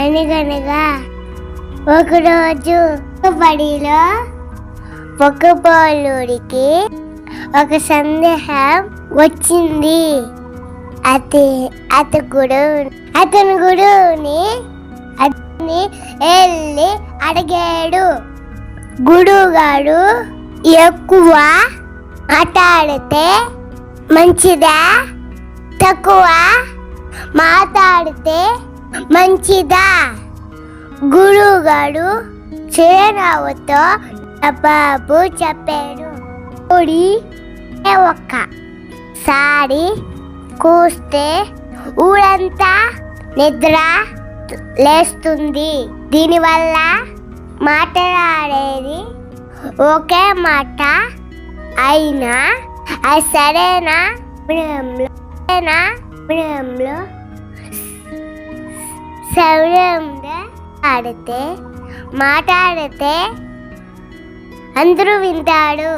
అనగనగా ఒకరోజు బడిలో ఒక బాలుడికి ఒక సందేహం వచ్చింది. అతను గురువుని వెళ్ళి అడిగాడు, గురువుగారు, ఎక్కువ మాట్లాడితే మంచిదా, తక్కువ మాట్లాడితే మంచిదా? గురువుగారు చిరునవ్వుతో జవాబు చెప్పాడు. ఒక్కసారి కూస్తే ఊరంతా నిద్ర లేస్తుంది. దీనివల్ల మాట్లాడేది ఒకే మాట అయినా అది సరైన సమయంలో మాట్లాడితే అందరూ వింటాడు.